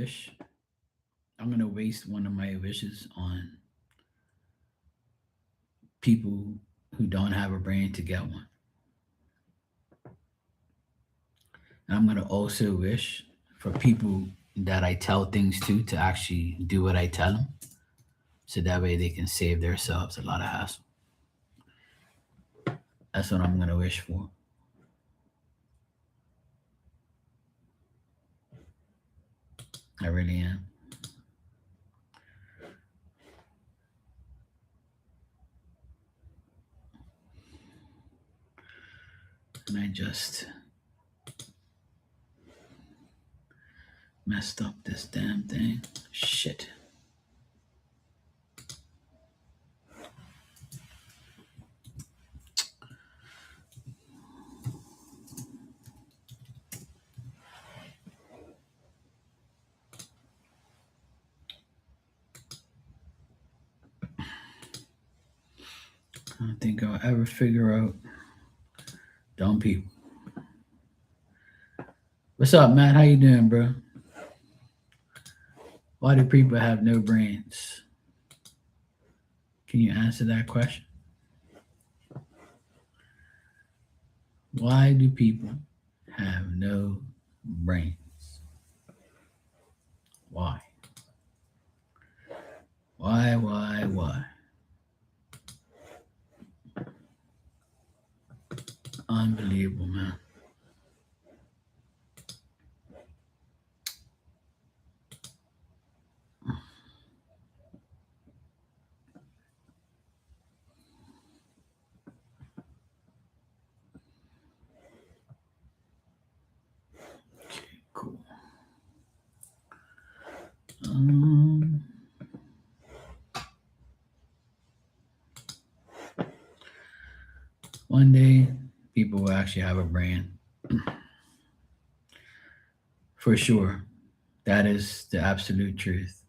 wish. I'm gonna waste one of my wishes on people who don't have a brain to get one. And I'm gonna also wish for people that I tell things to actually do what I tell them, so that way they can save themselves a lot of hassle. That's what I'm gonna wish for. I really am. And I just messed up this damn thing. Shit. I don't think I'll ever figure out dumb people. What's up, Matt? How you doing, bro? Why do people have no brains? Can you answer that question? Why do people have no brains? Why? Why? Unbelievable, man. Cool. Um, One day, people will actually have a brain. For sure. That is the absolute truth.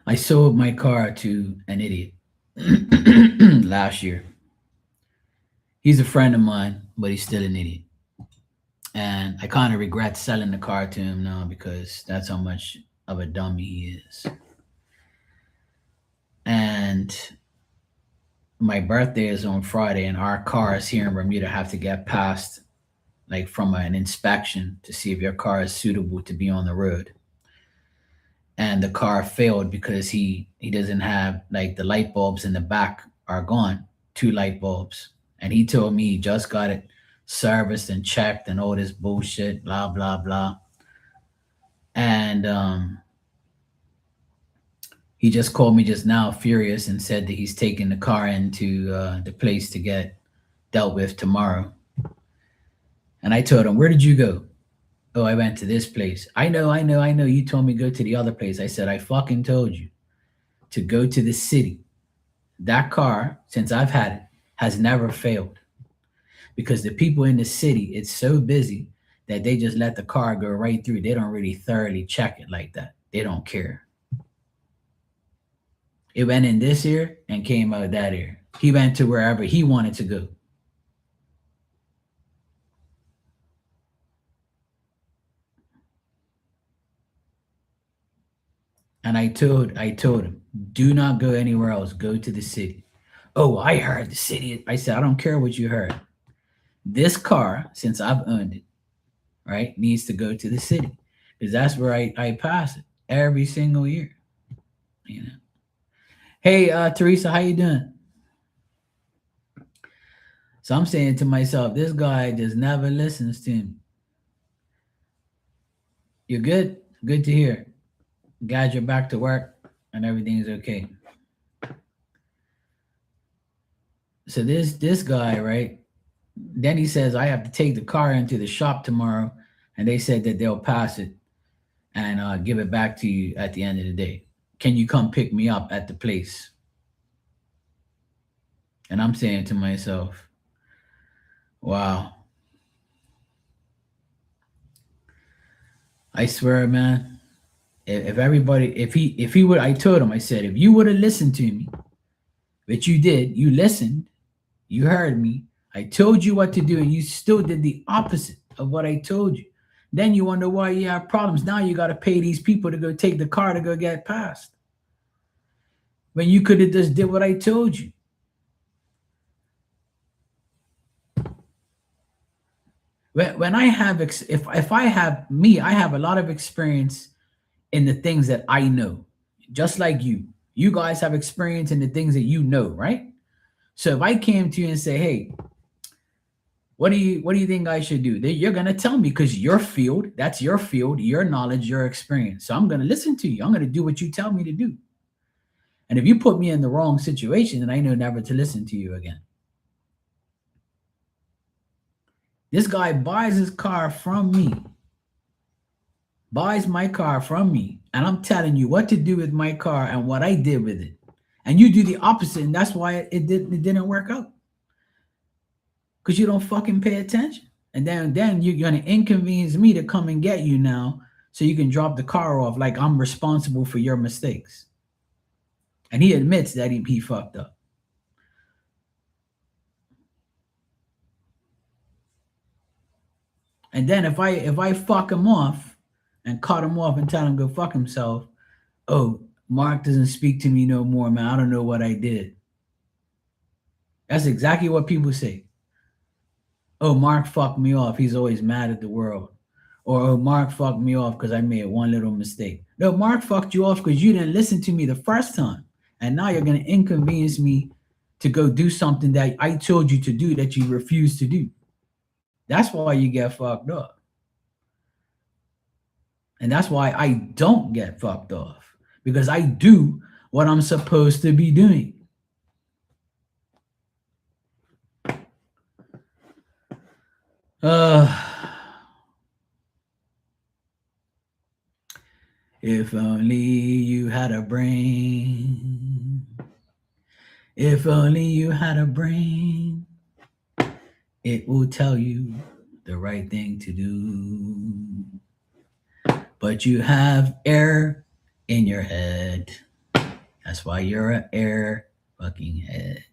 I sold my car to an idiot last year. He's a friend of mine, but he's still an idiot. And I kind of regret selling the car to him now because that's how much of a dummy he is. And my birthday is on Friday, and our cars here in Bermuda have to get passed like from an inspection to see if your car is suitable to be on the road. And the car failed because he doesn't have, like, the light bulbs in the back are gone, two light bulbs. And he told me he just got it serviced and checked and all this bullshit, blah blah blah. And he just called me just now, furious, and said that he's taking the car into the place to get dealt with tomorrow. And I told him, "Where did you go?" "Oh, I went to this place." I know. You told me go to the other place. I said, "I fucking told you to go to the city. That car, since I've had it, has never failed because the people in the city, it's so busy that they just let the car go right through. They don't really thoroughly check it like that. They don't care. It went in this ear and came out that ear. He went to wherever he wanted to go." And I told him, "Do not go anywhere else. Go to the city." "Oh, I heard the city." I said, "I don't care what you heard. This car, since I've owned it, right, needs to go to the city because that's where I pass it every single year. You know. Hey, Teresa, how you doing? So I'm saying to myself, this guy just never listens to me. You're good. Good to hear. Glad you're back to work and everything's okay. So this guy, right? Then he says I have to take the car into the shop tomorrow, and they said that they'll pass it and give it back to you at the end of the day. Can you come pick me up at the place? And I'm saying to myself, wow, I swear, man, if everybody, if he would, I told him, I said, if you would have listened to me, but you did, you listened, you heard me, I told you what to do, and you still did the opposite. of what I told you. Then you wonder why you have problems. Now you got to pay these people to go take the car to go get passed. When you could have just did what I told you. When I have, if I have me, I have a lot of experience in the things that I know, just like you. You guys have experience in the things that you know, right? So if I came to you and say, "Hey, what do you think I should do?" You're gonna tell me because your field, that's your field, your knowledge, your experience. So I'm gonna listen to you. I'm gonna do what you tell me to do. And if you put me in the wrong situation, then I know never to listen to you again. This guy buys his car from me, buys my car from me, and I'm telling you what to do with my car and what I did with it. And you do the opposite, and that's why it didn't work out. Because you don't fucking pay attention. And then you're gonna inconvenience me to come and get you now so you can drop the car off like I'm responsible for your mistakes. And he admits that he fucked up. And then if I fuck him off and cut him off and tell him go fuck himself, oh, Mark doesn't speak to me no more, man. I don't know what I did. That's exactly what people say. Oh, Mark fucked me off. He's always mad at the world. Or oh, Mark fucked me off because I made one little mistake. No, Mark fucked you off because you didn't listen to me the first time. And now you're gonna inconvenience me to go do something that I told you to do that you refuse to do. That's why you get fucked up. And that's why I don't get fucked off. Because I do what I'm supposed to be doing. Uh If only you had a brain. If only you had a brain. It will tell you the right thing to do. But you have air in your head. That's why you're an air fucking head.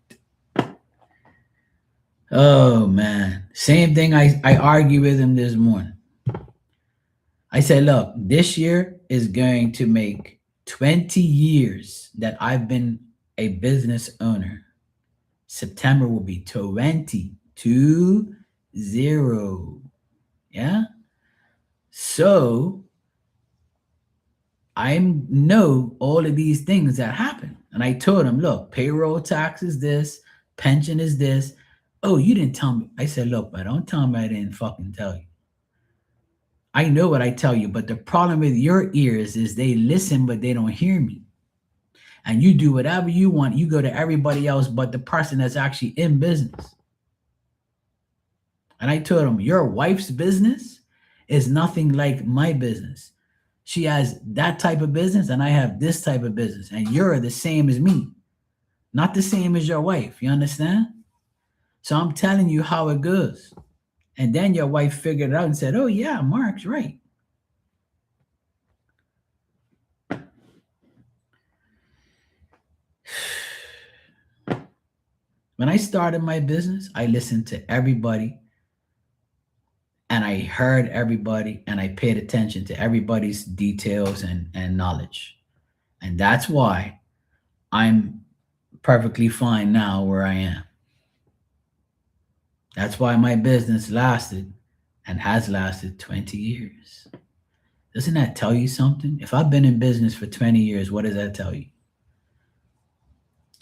Oh man. Same thing I argued with him this morning. I said, look, this year is going to make 20 years that I've been a business owner. September will be 20, 2-0. Yeah. So I know all of these things that happen. And I told him, look, payroll tax is this, pension is this. Oh, you didn't tell me. I said, look, but don't tell me I didn't fucking tell you. I know what I tell you, but the problem with your ears is they listen, but they don't hear me. And you do whatever you want. You go to everybody else but the person that's actually in business. And I told him, your wife's business is nothing like my business. She has that type of business, and I have this type of business. And you're the same as me, not the same as your wife. You understand? So I'm telling you how it goes. And then your wife figured it out and said, oh, yeah, Mark's right. When I started my business, I listened to everybody and I heard everybody and I paid attention to everybody's details and knowledge. And that's why I'm perfectly fine now where I am. That's why my business lasted and has lasted 20 years. Doesn't that tell you something? If I've been in business for 20 years, what does that tell you?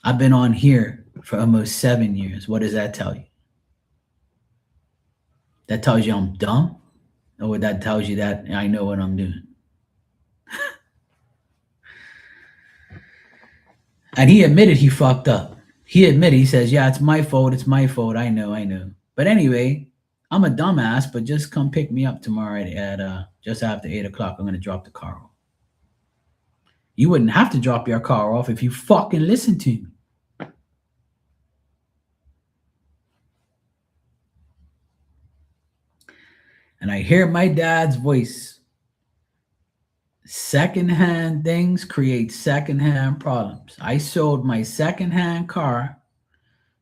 I've been on here for almost 7 years. What does that tell you? That tells you I'm dumb? Or that tells you that I know what I'm doing? And he admitted he fucked up. He admitted, he says, yeah, it's my fault. It's my fault. I know. But anyway, I'm a dumbass, but just come pick me up tomorrow at just after 8 o'clock. I'm going to drop the car off. You wouldn't have to drop your car off if you fucking listened to me. And I hear my dad's voice. Secondhand things create secondhand problems. I sold my secondhand car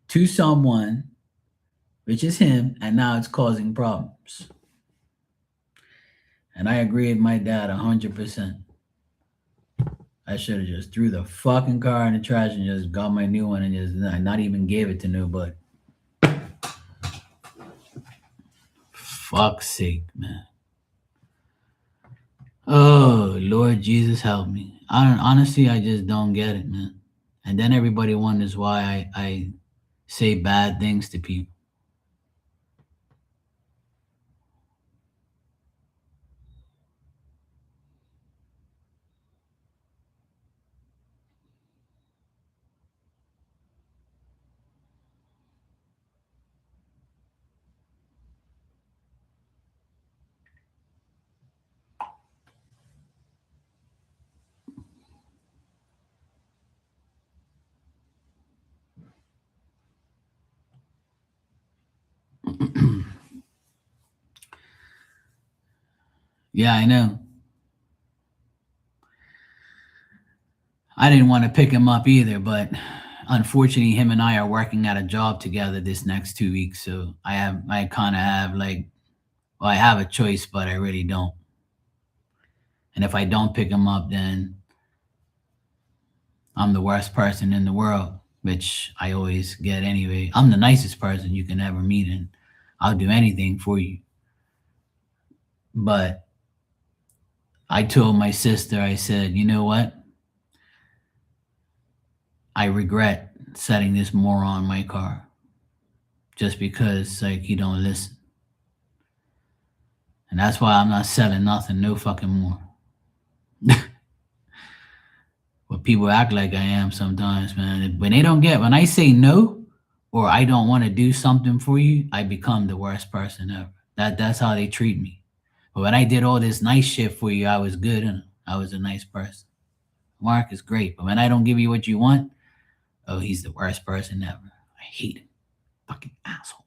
to someone, which is him, and now it's causing problems. And I agree with my dad 100%. I should have just threw the fucking car in the trash and just got my new one and just not even gave it to nobody. Fuck's sake, man. Oh, Lord Jesus, help me. Honestly, I just don't get it, man. And then everybody wonders why I say bad things to people. Yeah, I know. I didn't want to pick him up either, but unfortunately, him and I are working at a job together this next 2 weeks. So I kind of have like, well, I have a choice, but I really don't. And if I don't pick him up, then I'm the worst person in the world, which I always get anyway. I'm the nicest person you can ever meet, and I'll do anything for you. But I told my sister, I said, you know what? I regret setting this moron in my car just because like he don't listen. And that's why I'm not selling nothing no fucking more. But people act like I am sometimes, man. When I say no or I don't want to do something for you, I become the worst person ever. That's how they treat me. But when I did all this nice shit for you, I was good and I was a nice person. Mark is great, but when I don't give you what you want, oh, he's the worst person ever. I hate him. Fucking asshole.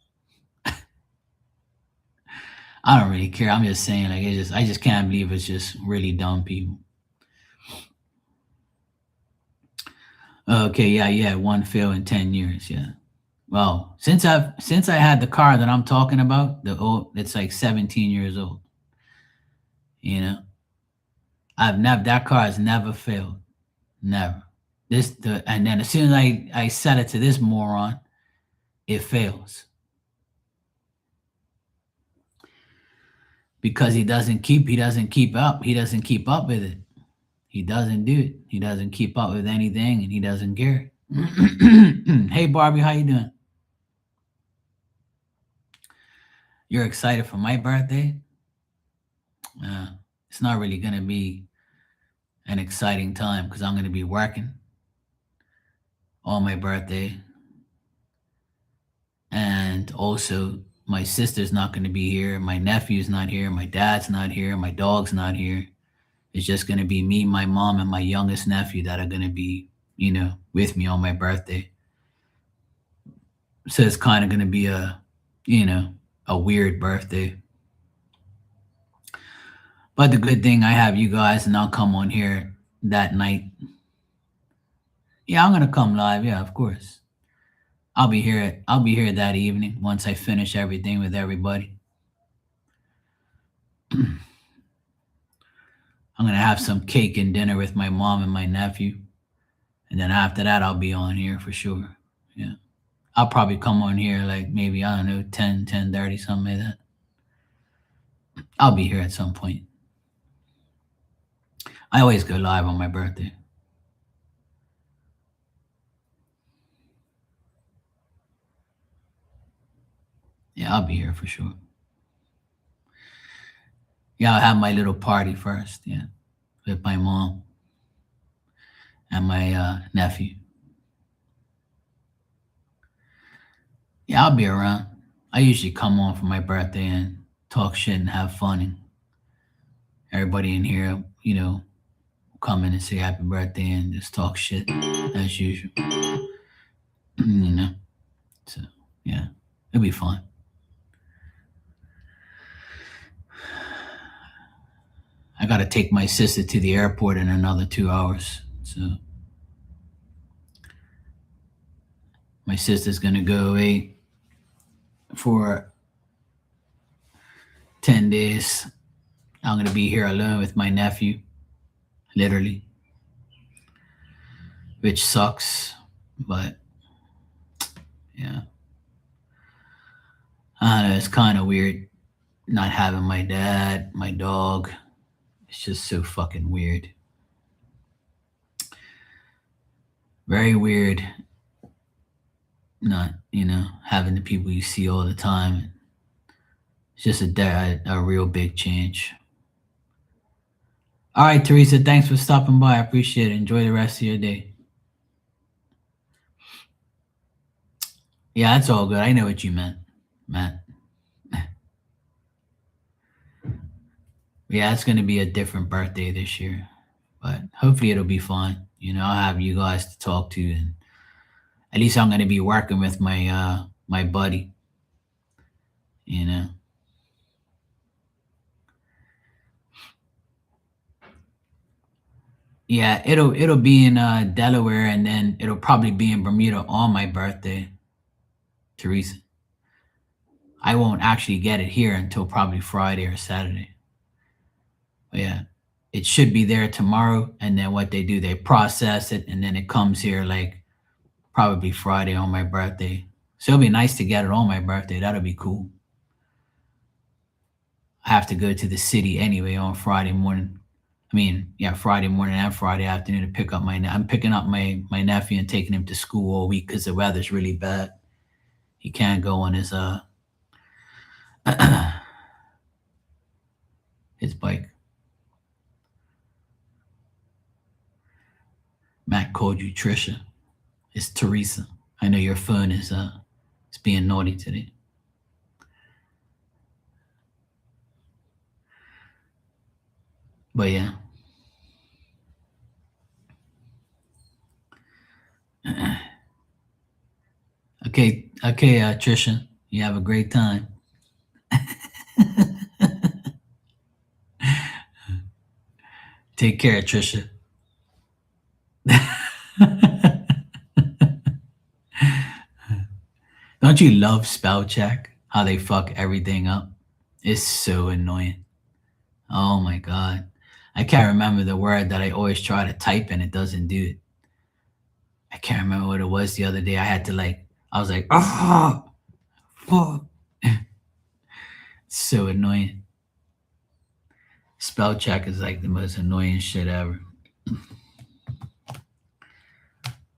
I don't really care. I'm just saying, like, I just can't believe it's just really dumb people. Okay, yeah, yeah, one fail in 10 years, yeah. Well, since I had the car that I'm talking about, the old, it's like 17 years old. You know, I've never that car has never failed, never. And then as soon as I set it to this moron, it fails because he doesn't keep up with it. He doesn't do it. He doesn't keep up with anything, and he doesn't care. Hey Barbie, how you doing? You're excited for my birthday? Uh, it's not really gonna be an exciting time because I'm gonna be working on my birthday, and also my sister's not gonna be here. My nephew's not here. My dad's not here. My dog's not here. It's just gonna be me, my mom, and my youngest nephew that are gonna be, with me on my birthday. So it's kind of gonna be you know, a weird birthday. But the good thing I have you guys, and I'll come on here that night. Yeah, I'm gonna come live. Yeah, of course. I'll be here. I'll be here that evening once I finish everything with everybody. I'm gonna have some cake and dinner with my mom and my nephew, and then after that, I'll be on here for sure. Yeah, I'll probably come on here like maybe I don't know 10:30 something like that. I'll be here at some point. I always go live on my birthday. Yeah, I'll be here for sure. Yeah, I'll have my little party first. Yeah, with my mom and my nephew. Yeah, I'll be around. I usually come on for my birthday and talk shit and have fun. And everybody in here, come in and say happy birthday and just talk shit as usual. you know, so yeah, it'll be fun. I got to take my sister to the airport in another 2 hours. So my sister's gonna go away for 10 days I'm gonna be here alone with my nephew, literally, which sucks. But yeah, I don't know. It's kind of weird not having my dad, my dog. It's just so fucking weird. Very weird not, having the people you see all the time. It's just a real big change. All right, Teresa, thanks for stopping by. I appreciate it. Enjoy the rest of your day. Yeah, that's all good. I know what you meant, Matt. Yeah, it's going to be a different birthday this year, but hopefully it'll be fun. I'll have you guys to talk to, and at least I'm going to be working with my buddy. You know. Yeah, it'll be in Delaware, and then it'll probably be in Bermuda on my birthday, Teresa. I won't actually get it here until probably Friday or Saturday. But yeah, it should be there tomorrow, and then what they do, they process it, and then it comes here like probably Friday on my birthday. So it'll be nice to get it on my birthday. That'll be cool. I have to go to the city anyway on Friday morning. I mean, yeah, Friday morning and Friday afternoon to pick up I'm picking up my nephew and taking him to school all week because the weather's really bad. He can't go on his his bike. Matt called you Trisha. It's Teresa. I know your phone is it's being naughty today. But yeah. Okay, Trisha. You have a great time. Take care, Trisha. Don't you love spell check? How they fuck everything up? It's so annoying. Oh my god. I can't remember the word that I always try to type and it doesn't do it. I can't remember what it was the other day. I was like, oh, fuck. It's so annoying. Spell check is like the most annoying shit ever.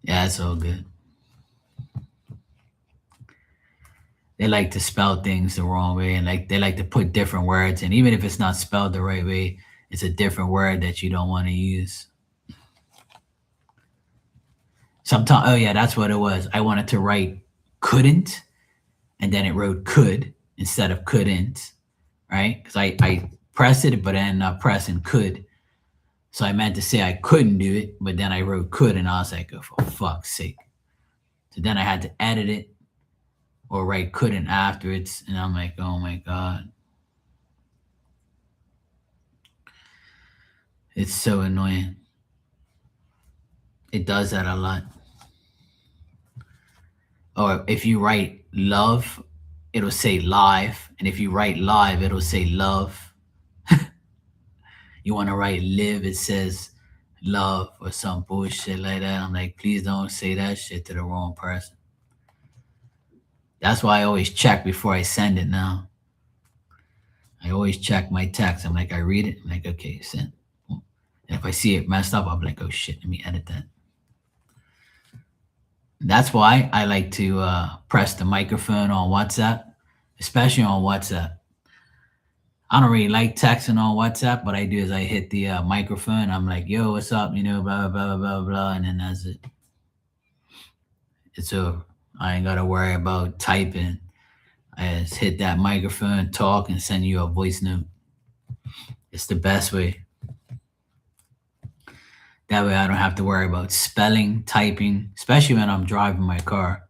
Yeah, it's all good. They like to spell things the wrong way, and they like to put different words, and even if it's not spelled the right way, it's a different word that you don't want to use. Sometimes, oh yeah, that's what it was. I wanted to write couldn't, and then it wrote could instead of couldn't, right? Because I pressed it, but I ended up pressing could. So I meant to say I couldn't do it, but then I wrote could, and I was like, oh, for fuck's sake. So then I had to edit it or write couldn't afterwards, and I'm like, oh my god. It's so annoying. It does that a lot. Or if you write love, it'll say live. And if you write live, it'll say love. You want to write live, it says love or some bullshit like that. I'm like, please don't say that shit to the wrong person. That's why I always check before I send it now. I always check my text. I'm like, I read it. I'm like, okay, send. And if I see it messed up, I'm like, oh shit, let me edit that. That's why I like to press the microphone on WhatsApp, especially on WhatsApp. I don't really like texting on WhatsApp, but I do is I hit the microphone. I'm like, yo, what's up? Blah, blah, blah, blah, blah. And then that's it. It's over. I ain't got to worry about typing. I just hit that microphone, talk, and send you a voice note. It's the best way. That way I don't have to worry about spelling, typing, especially when I'm driving my car.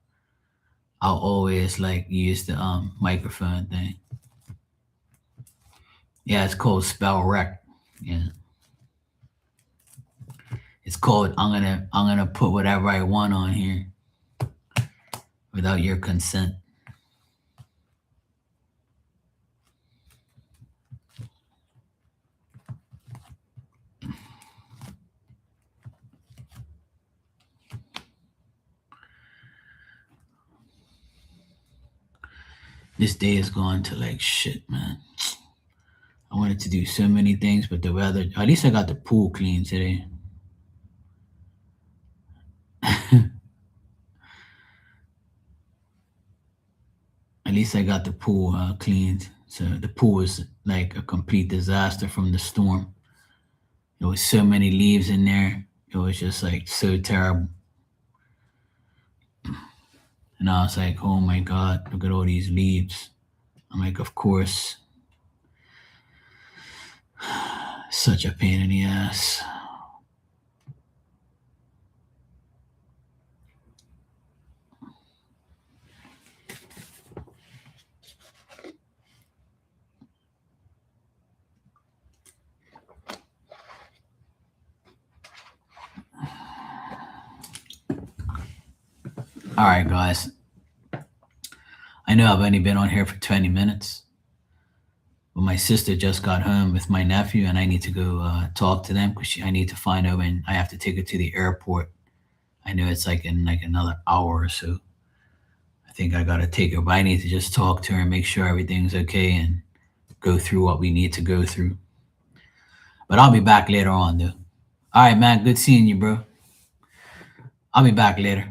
I'll always like use the microphone thing. Yeah, it's called spell rec. Yeah. It's called I'm gonna put whatever I want on here without your consent. This day has gone to like shit, man. I wanted to do so many things, but the weather, at least I got the pool clean today. At least I got the pool cleaned. So the pool was like a complete disaster from the storm. There was so many leaves in there. It was just like so terrible. And I was like, oh my God, look at all these leaves. I'm like, of course. Such a pain in the ass. All right, guys. I know I've only been on here for 20 minutes, but my sister just got home with my nephew, and I need to go talk to them because I need to find out when I have to take her to the airport. I know it's like in like another hour or so. I think I gotta take her, but I need to just talk to her and make sure everything's okay and go through what we need to go through. But I'll be back later on, though. All right, man. Good seeing you, bro. I'll be back later.